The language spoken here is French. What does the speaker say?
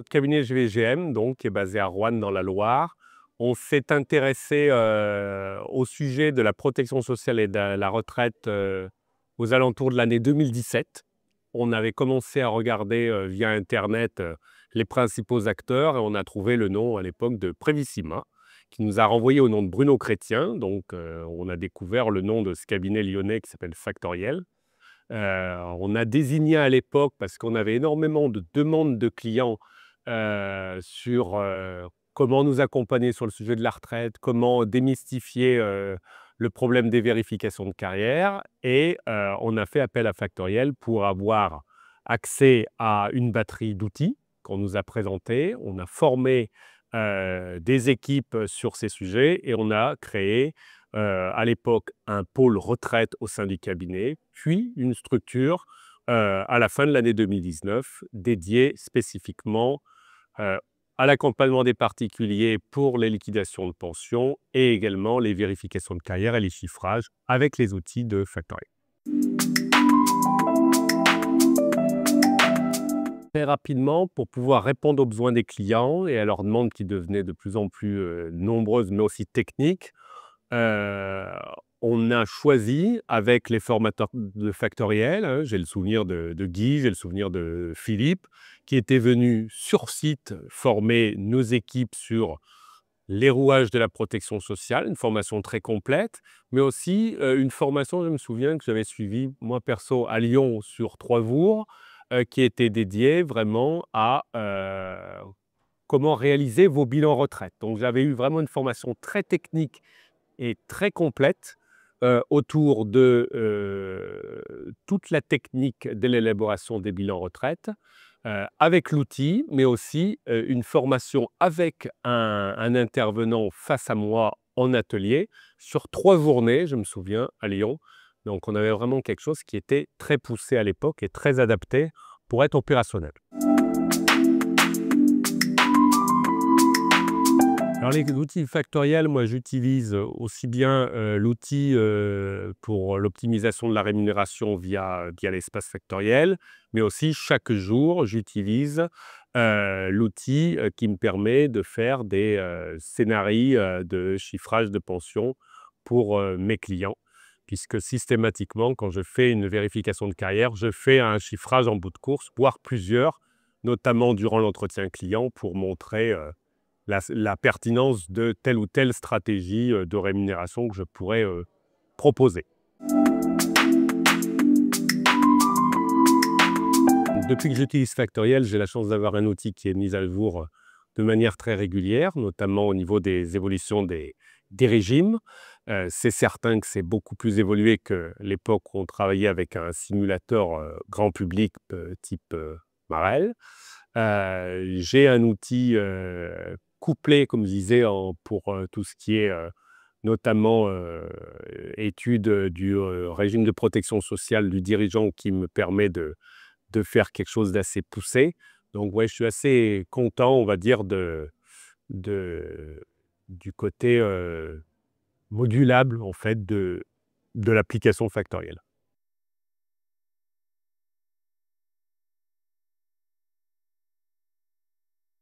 notre cabinet GVGM, donc, qui est basé à Roanne dans la Loire, on s'est intéressé au sujet de la protection sociale et de la retraite aux alentours de l'année 2017. On avait commencé à regarder via Internet les principaux acteurs et on a trouvé le nom à l'époque de Prévissima, qui nous a renvoyé au nom de Bruno Chrétien. Donc, on a découvert le nom de ce cabinet lyonnais qui s'appelle Factoriel. On a désigné à l'époque, parce qu'on avait énormément de demandes de clients sur comment nous accompagner sur le sujet de la retraite, comment démystifier le problème des vérifications de carrière. Et on a fait appel à Factoriel pour avoir accès à une batterie d'outils qu'on nous a présentés. On a formé des équipes sur ces sujets et on a créé à l'époque un pôle retraite au sein du cabinet, puis une structure à la fin de l'année 2019 dédiée spécifiquement à l'accompagnement des particuliers pour les liquidations de pension et également les vérifications de carrière et les chiffrages avec les outils de Factoriel. Très rapidement, pour pouvoir répondre aux besoins des clients et à leurs demandes qui devenaient de plus en plus nombreuses, mais aussi techniques, on a choisi avec les formateurs de Factoriel, hein, j'ai le souvenir de Guy, j'ai le souvenir de Philippe, qui étaient venus sur site former nos équipes sur les rouages de la protection sociale, une formation très complète, mais aussi une formation, je me souviens, que j'avais suivie, moi perso, à Lyon sur 3 jours, qui était dédiée vraiment à comment réaliser vos bilans retraite. Donc j'avais eu vraiment une formation très technique et très complète autour de toute la technique de l'élaboration des bilans retraite, avec l'outil, mais aussi une formation avec un intervenant face à moi en atelier sur 3 journées, je me souviens, à Lyon. Donc on avait vraiment quelque chose qui était très poussé à l'époque et très adapté pour être opérationnel. Alors les outils factoriels, moi j'utilise aussi bien l'outil pour l'optimisation de la rémunération via l'espace factoriel, mais aussi chaque jour j'utilise l'outil qui me permet de faire des scénarios de chiffrage de pension pour mes clients, puisque systématiquement quand je fais une vérification de carrière, je fais un chiffrage en bout de course, voire plusieurs, notamment durant l'entretien client pour montrer la pertinence de telle ou telle stratégie de rémunération que je pourrais proposer. Depuis que j'utilise Factoriel, j'ai la chance d'avoir un outil qui est mis à jour de manière très régulière, notamment au niveau des évolutions des régimes. C'est certain que c'est beaucoup plus évolué que l'époque où on travaillait avec un simulateur grand public type Marel. J'ai un outil couplé, comme je disais, pour tout ce qui est notamment étude du régime de protection sociale du dirigeant qui me permet de faire quelque chose d'assez poussé. Donc, ouais, je suis assez content, on va dire, du côté modulable, en fait, de l'application factorielle.